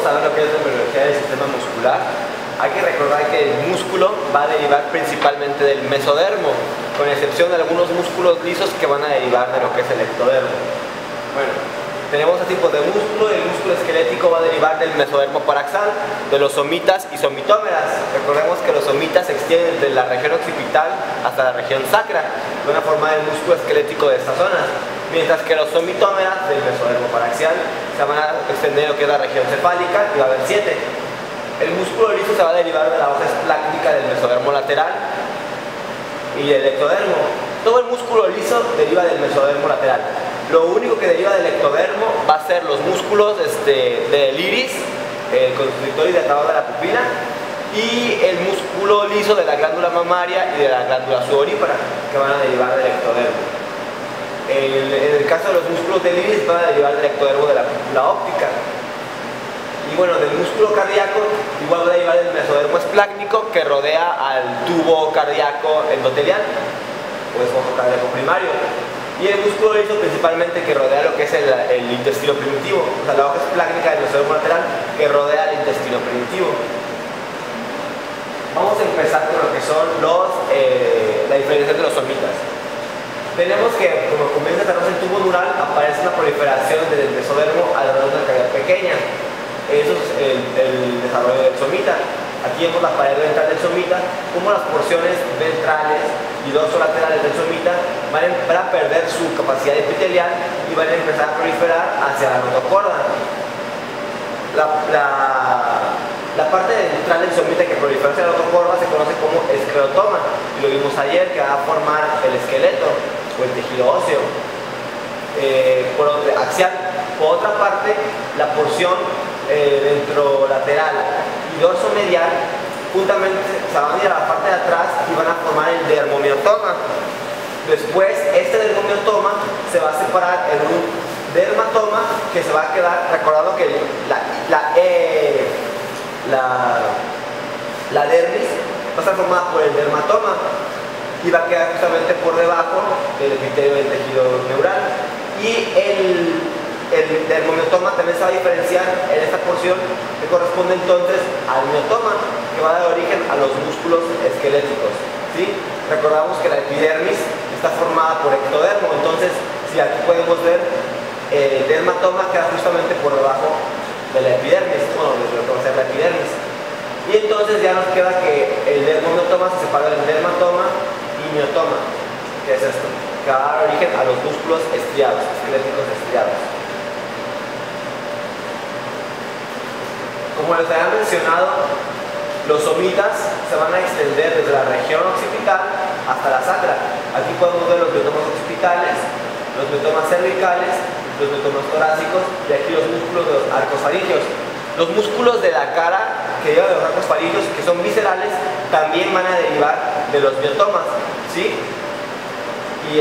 vamos a ver lo que es la biología del sistema muscular. Hay que recordar que el músculo va a derivar principalmente del mesodermo, con excepción de algunos músculos lisos que van a derivar de lo que es el ectodermo. Bueno, tenemos dos tipos de músculo. El músculo esquelético va a derivar del mesodermo paraxal, de los somitas y somitómeras. Recordemos que los somitas se extienden desde la región occipital hasta la región sacra, de una forma del músculo esquelético de estas zonas, mientras que los somitómeras del mesodermo paraxial se van a extender lo que es la región cefálica y va a haber 7. El músculo liso se va a derivar de la hoja esplácnica del mesodermo lateral y del ectodermo. Todo el músculo liso deriva del mesodermo lateral. Lo único que deriva del ectodermo va a ser los músculos del iris, el constrictor dilatador de la pupila, y el músculo liso de la glándula mamaria y de la glándula sudorípara, que van a derivar del ectodermo. En el caso de los músculos del iris van a derivar del ectodermo de la pupila óptica. Y bueno, del músculo cardíaco igual va a derivar del mesodermo esplácnico que rodea al tubo cardíaco endotelial, o es ojo cardíaco primario. Y el músculo liso principalmente que rodea lo que es el intestino primitivo, o sea, la hoja esplácnica del mesodermo lateral que rodea el intestino primitivo. Vamos a empezar con lo que son la diferenciación de los somitas. Tenemos que, como comienza a cerrarse el tubo neural, aparece una proliferación del mesodermo alrededor de una cavidad pequeña. Eso es el desarrollo del somita. Aquí vemos la pared ventral del somita, como las porciones ventrales y dorsolaterales del somita van a perder su capacidad epitelial y van a empezar a proliferar hacia la notocorda. La parte ventral del somita que prolifera hacia la notocorda se conoce como esclerotoma, y lo vimos ayer, que va a formar el esqueleto o el tejido óseo axial. Por otra parte, la porción ventrolateral y dorso medial juntamente se van a ir a la parte de atrás y van a formar el dermomiotoma. Después este dermomiotoma se va a separar en un dermatoma que se va a quedar, recordando que la dermis va a estar formada por el dermatoma y va a quedar justamente por debajo del epitelio del tejido neural. Y el dermomiotoma también se va a diferenciar en esta porción que corresponde entonces al miotoma, que va a dar origen a los músculos esqueléticos, ¿sí? Recordamos que la epidermis está formada por ectodermo, entonces si aquí podemos ver el dermatoma queda justamente por debajo de la epidermis, bueno, desde lo que va a ser la epidermis. Y entonces ya nos queda que el dermomiotoma se separa del dermatoma y miotoma, que es esto, que va a dar origen a los músculos estriados, esqueléticos estriados. Como les había mencionado, los somitas se van a extender desde la región occipital hasta la sacra. Aquí podemos ver los miotomas occipitales, los miotomas cervicales, los miotomas torácicos y aquí los músculos de los arcos faríneos. Los músculos de la cara que llevan de los arcos faríneos, que son viscerales, también van a derivar de los miotomas, ¿sí? Y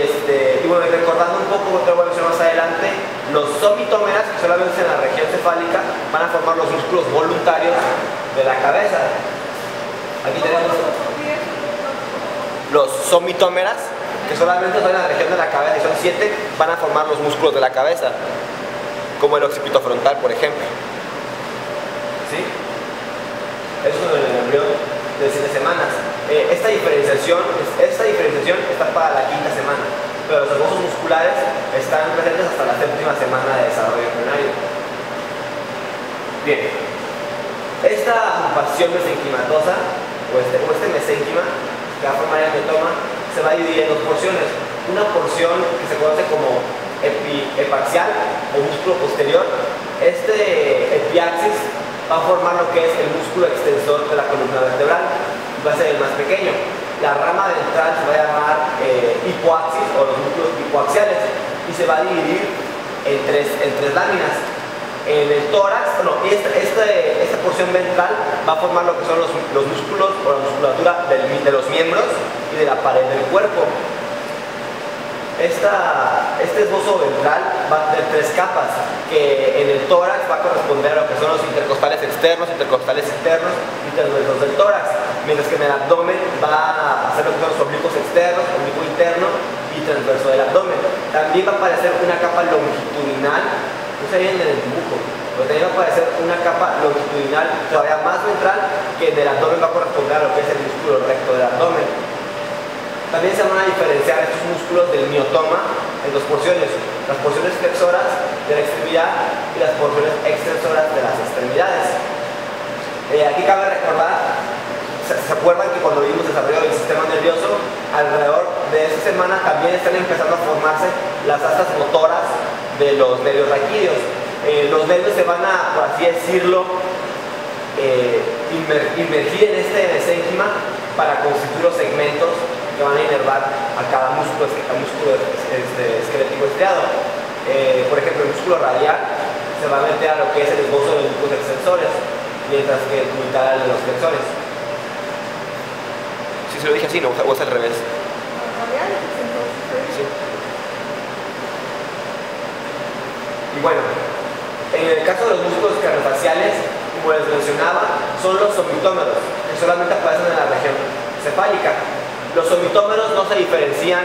bueno, recordando un poco, otra evolución más adelante, los somitómeras, que solamente en la región cefálica, van a formar los músculos voluntarios de la cabeza. Aquí tenemos los somitómeras, que solamente son en la región de la cabeza, y son 7, van a formar los músculos de la cabeza, como el occipito frontal, por ejemplo. ¿Sí? Eso es el embrión de 7 semanas. Esta diferenciación está para la 5ª semana, pero los huesos musculares están presentes hasta la 7ª semana de desarrollo embrionario. Bien, esta agrupación mesenquimatosa o este mesénquima que va a formar el miotoma se va a dividir en 2 porciones. Una porción que se conoce como epaxial o músculo posterior. Este epiaxis va a formar lo que es el músculo extensor de la columna vertebral, va a ser el más pequeño. La rama ventral se va a llamar hipoaxis o los músculos hipoaxiales y se va a dividir en tres láminas. En el tórax, esta porción ventral va a formar lo que son los músculos o la musculatura de los miembros y de la pared del cuerpo. Este esbozo ventral va a tener 3 capas, que en el tórax va a corresponder a lo que son los intercostales externos, intercostales internos y transversos del tórax, mientras que en el abdomen va a ser lo que son los oblicuos externos, oblicuo interno y transverso del abdomen. También va a aparecer una capa longitudinal no se ve en el dibujo, pero también va a aparecer una capa longitudinal todavía más ventral que en el abdomen va a corresponder a lo que es el músculo recto del abdomen. También se van a diferenciar estos músculos del miotoma en dos porciones, las porciones flexoras de la extremidad y las porciones extensoras de las extremidades. Aquí cabe recordar, ¿se acuerdan que cuando vimos desarrollo del sistema nervioso, alrededor de esta semana también están empezando a formarse las astas motoras de los nervios raquídeos? Los nervios se van a, por así decirlo, inmergir en este mesénquima para constituir los segmentos que van a inervar a cada músculo esquelético estriado. Por ejemplo, el músculo radial se va a meter a lo que es el esbozo de los músculos extensores, mientras que el cubital de los flexores. Si se lo dije así, ¿no? O es al revés. Sí. Y bueno, en el caso de los músculos craniofaciales, como les mencionaba, son los somitómeros, que solamente aparecen en la región cefálica. Los somitómeros no se diferencian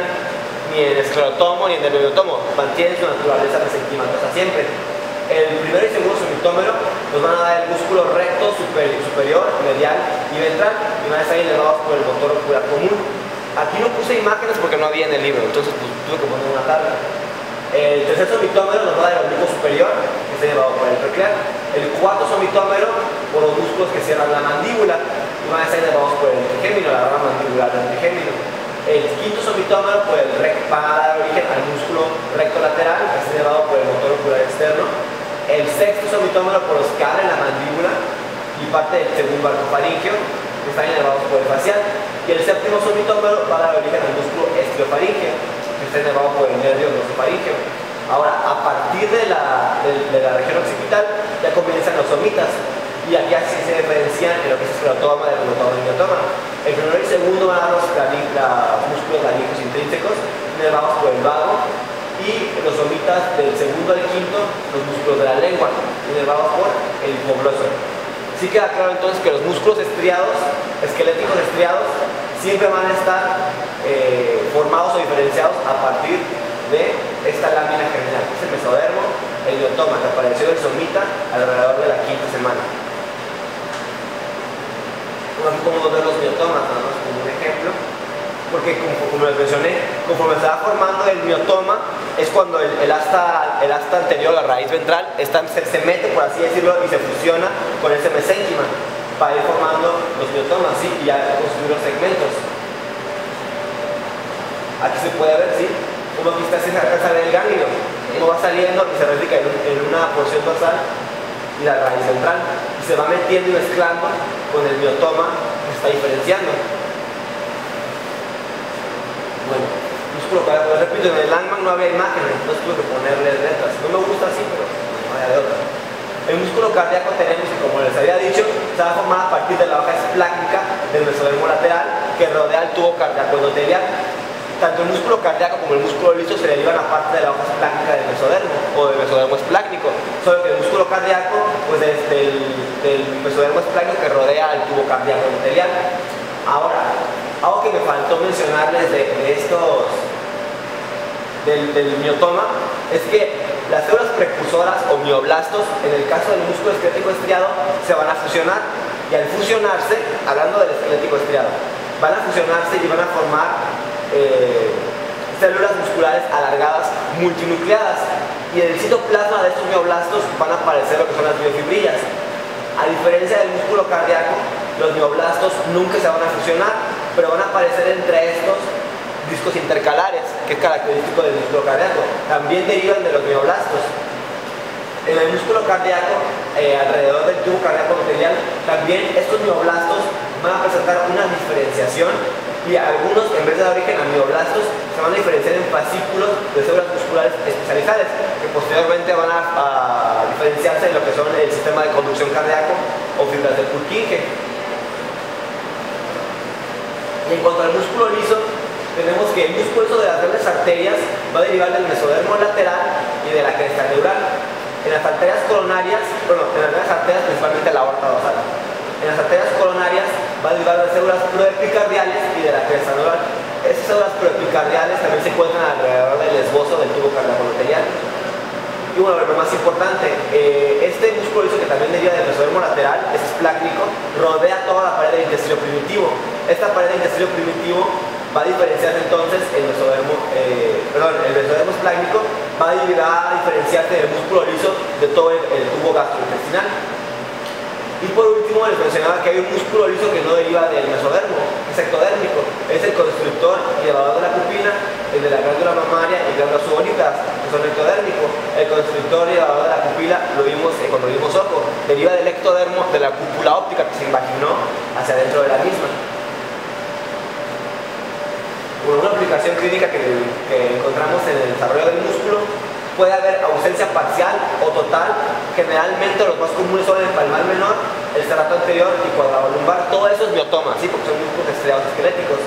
ni en el esclerotomo ni en el neurotomo, mantienen su naturaleza mesenquimatosa siempre. El primero y segundo somitómero nos van a dar el músculo recto superior, medial y ventral, y van a estar inervados por el motor ocular común. Aquí no puse imágenes porque no había en el libro, entonces pues, tuve que poner una tabla. El tercer somitómero nos va a dar el oblicuo superior, que está inervado por el troclear. El cuarto somitómero por los músculos que cierran la mandíbula, y van a estar inervados por el trigémino, la rama mandibular del trigémino. El quinto somitómero va a dar origen al músculo recto lateral, que está inervado por el motor ocular externo. El sexto somitómero por los que abren la mandíbula y parte del segundo arco faríngeo, que están inervados por el facial. Y el séptimo somitómero va a dar origen al músculo estiofaríngeo, que está inervado por el nervio glosofaríngeo. Ahora, a partir de la región occipital ya comienzan los somitas, y aquí así se diferencian en lo que es el esclerotoma del neurotomo y miotoma. El primero y segundo van a dar los músculos laringos intrínsecos, inervados por el vago, y los somitas del segundo al quinto, los músculos de la lengua, inervados por el hipogloso. Sí queda claro entonces que los músculos estriados, esqueléticos estriados, siempre van a estar formados o diferenciados a partir de esta lámina germinal, que es el mesodermo, el miotoma, que apareció del somita alrededor de la quinta semana. Aquí podemos ver los miotomas, nada más como un ejemplo, porque como les mencioné, conforme se va formando el miotoma, es cuando el asta anterior, la raíz ventral, se mete, por así decirlo, y se fusiona con ese mesénquima para ir formando los miotomas, ¿sí? Y ya construir los segmentos. Aquí se puede ver, ¿sí? Como aquí está, se sale el ganglio, como va saliendo y se replica en una porción dorsal y la raíz central, y se va metiendo y mezclando con el miotoma que se está diferenciando. Bueno, músculo cardíaco, repito, en el Langman no había imágenes, entonces tuve que ponerle letras. No me gusta así, pero no hay de otra. El músculo cardíaco tenemos, y como les había dicho, se va a formar a partir de la hoja esplácnica del mesodermo lateral que rodea el tubo cardíaco endotelial. Tanto el músculo cardíaco como el músculo liso se derivan aparte de la hoja esplácnica del mesodermo o del mesodermo esplácnico, solo que el músculo cardíaco pues del mesodermo esplácnico que rodea el tubo cardíaco endotelial. Ahora, algo que me faltó mencionarles del miotoma es que las células precursoras o mioblastos, en el caso del músculo esquelético estriado, se van a fusionar, y al fusionarse, hablando del esquelético estriado, van a fusionarse y van a formar células musculares alargadas multinucleadas, y en el citoplasma de estos mioblastos van a aparecer lo que son las miofibrillas. A diferencia del músculo cardíaco, los mioblastos nunca se van a fusionar, pero van a aparecer entre estos discos intercalares, que es característico del músculo cardíaco. También derivan de los mioblastos. En el músculo cardíaco, alrededor del tubo cardíaco endotelial, también estos mioblastos van a presentar una diferenciación, y algunos, en vez de dar origen a mioblastos, se van a diferenciar en fascículos de células musculares especializadas, que posteriormente van a diferenciarse en lo que son el sistema de conducción cardíaco o fibras de Purkinje. Y en cuanto al músculo liso, tenemos que el músculo liso de las grandes arterias va a derivar del mesodermo lateral y de la cresta neural. En las arterias coronarias, bueno, en las grandes arterias, principalmente la aorta dorsal. En las arterias coronarias va a derivar de células proepicardiales y de la cresta neural. Esas células proepicardiales también se encuentran alrededor del esbozo del tubo cardíaco endotelial. Y bueno, lo más importante, este músculo liso que también deriva del mesodermo lateral, es esplácnico, rodea toda la pared del intestino primitivo. Esta pared del intestino primitivo va a diferenciarse entonces el mesodermo esplácnico va a diferenciarse del músculo liso de todo el tubo gastrointestinal. Y por último les mencionaba que hay un músculo liso que no deriva del mesodermo, es ectodérmico, es el constrictor y elevador de la pupila, el de la glándula mamaria y glándulas sudoríparas, que son ectodérmicos. El constrictor y elevador de la pupila lo vimos cuando vimos ojo, deriva del ectodermo de la cúpula óptica que se imaginó hacia adentro de la misma. Una aplicación clínica que encontramos en el desarrollo del músculo: puede haber ausencia parcial o total. Generalmente los más comunes son el palmar menor, el serrato anterior y cuadrado lumbar. Todo eso es miotoma, ¿sí? Porque son músculos estriados esqueléticos.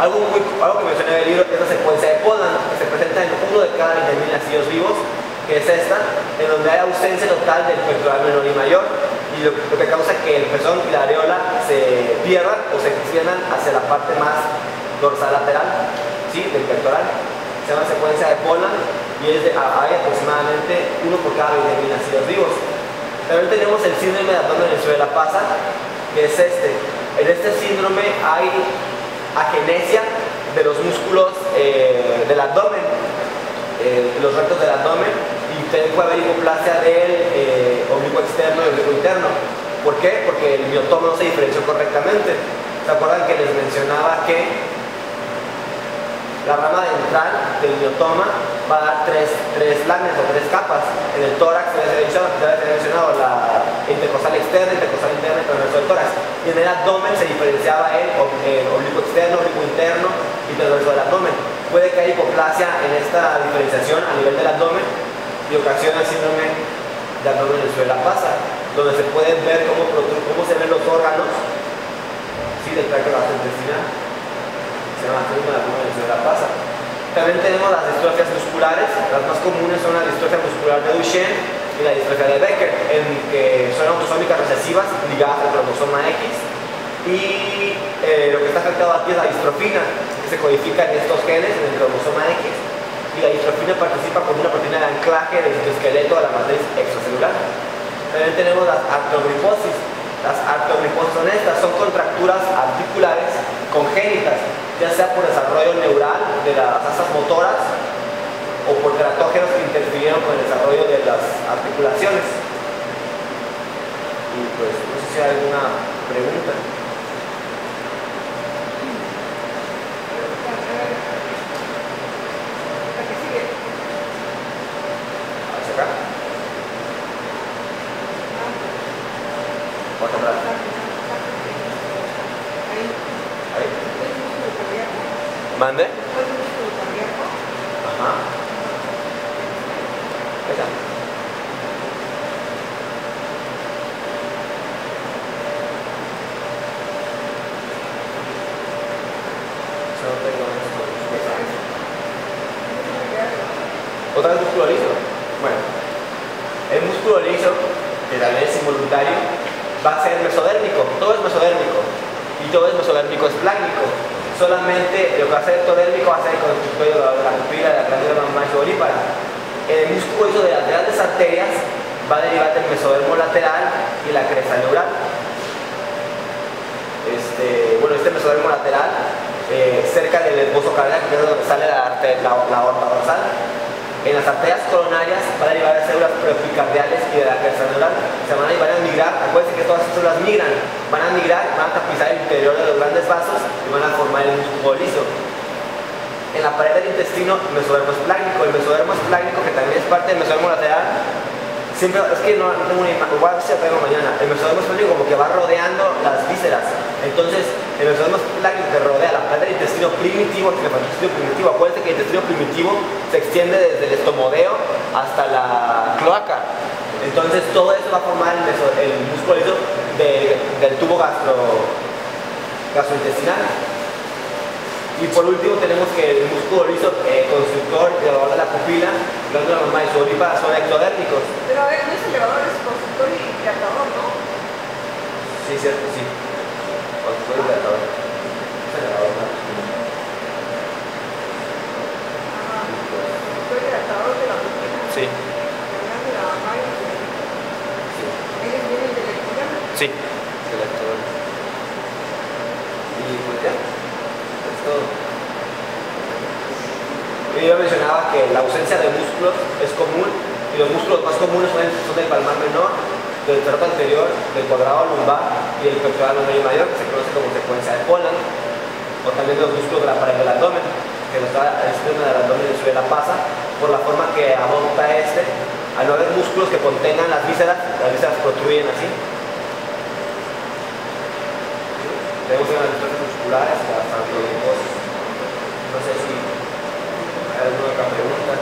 Algo que mencioné en el libro es la secuencia de Poland, que se presenta en uno de cada 20.000 nacidos vivos, que es esta, en donde hay ausencia total del pectoral menor y mayor, y lo que causa que el pezón y la areola se pierdan o se extiendan hacia la parte más dorsal lateral, ¿sí? Del pectoral. Se llama secuencia de Poland y hay aproximadamente uno por cada 20.000 nacidos vivos. También tenemos el síndrome de abdomen en suela pasa, que es este. En este síndrome hay agenesia de los músculos del abdomen, los rectos del abdomen, y puede haber hipoplasia del oblicuo externo y oblicuo interno. ¿Por qué? Porque el miotoma no se diferenció correctamente. ¿Se acuerdan que les mencionaba que la rama ventral del miotoma va a dar tres láminas o tres capas? En el tórax debe ser mencionado la intercostal externa, intercostal interna y transversal del tórax. Y en el abdomen se diferenciaba el oblicuo externo, oblicuo interno y transversal del abdomen. Puede que haya hipoplasia en esta diferenciación a nivel del abdomen y ocasiona el síndrome de abdomen en suela pasa, donde se puede ver cómo se ven los órganos, ¿sí? Del tracto gastrointestinal. Se llama síndrome de abdomen en suela pasa. También tenemos las distrofias musculares. Las más comunes son la distrofia muscular de Duchenne y la distrofia de Becker, en que son autosómicas recesivas ligadas al cromosoma X. Y lo que está afectado aquí es la distrofina, que se codifica en estos genes, en el cromosoma X. Y la distrofina participa como una proteína de anclaje del citoesqueleto a la matriz extracelular. También tenemos las artrogriposis. Las artrogriposis son contracturas articulares congénitas, ya sea por desarrollo neural de las asas motoras o por teratógenos que interfirieron con el desarrollo de las articulaciones. Y pues no sé si hay alguna pregunta. ¿Hacia acá? ¿O hacia atrás? Ahí. ¿Mande? Ajá. Esa. Solo tengo esto. ¿Otra vez músculo liso? Bueno, el músculo liso, que también es involuntario, va a ser mesodérmico. Todo es mesodérmico. Y todo es mesodérmico esplácnico. Solamente lo que va a ser ectodérmico va a ser el constrictor de la pupila, de la glándula mamaria sudorípara. El músculo liso de las grandes arterias va a derivar del mesodermo lateral y la cresta neural. Este mesodermo lateral, cerca del esbozo cardíaco, que es donde sale la aorta dorsal. En las arterias coronarias va a derivar de células preepicardiales y de la cresta neural. Se van a migrar, acuérdense que todas estas células migran, van a tapizar el interior de los grandes vasos y van a formar el músculo liso. En la pared del intestino, el mesodermo esplácnico. El mesodermo esplácnico, que también es parte del mesodermo lateral, siempre, es que no tengo una imagen, igual si la traigo mañana. El mesodermo esplácnico como que va rodeando las vísceras. Entonces, el mesodermo esplácnico que rodea la pared del intestino primitivo, acuérdense que el intestino primitivo se extiende desde el estomodeo hasta la cloaca. Entonces, todo eso va a formar el músculo liso del tubo gastrointestinal. Y por último tenemos que el músculo liso constrictor y elevador de la pupila, glándula mamaria y sudorípara son ectodérmicos. Pero a ver, no es elevador, es constrictor y dilatador, ¿no? Sí, cierto, sí. Constrictor y dilatador. Es elevador, ¿no? Ajá. Constrictor y dilatador de la pupila. Sí. Sí, del ectodermo. Y pues ya, es todo. Y yo mencionaba que la ausencia de músculos es común y los músculos más comunes son el palmar menor, del tercio anterior, del cuadrado lumbar y el pectoral mayor, que se conoce como secuencia de Poland, o también los músculos de la pared del abdomen, que está el sistema del abdomen sube la pasa, por la forma que adopta este, al no haber músculos que contengan las vísceras protruyen así. Tenemos unas distrofes musculares, las artrogriposis. No sé si hay alguna otra pregunta.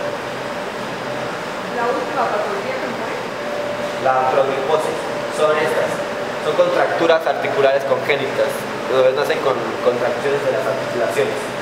La última patología que muere. La artrogriposis son estas. Son contracturas articulares congénitas. Los bebés nacen con contracciones de las articulaciones.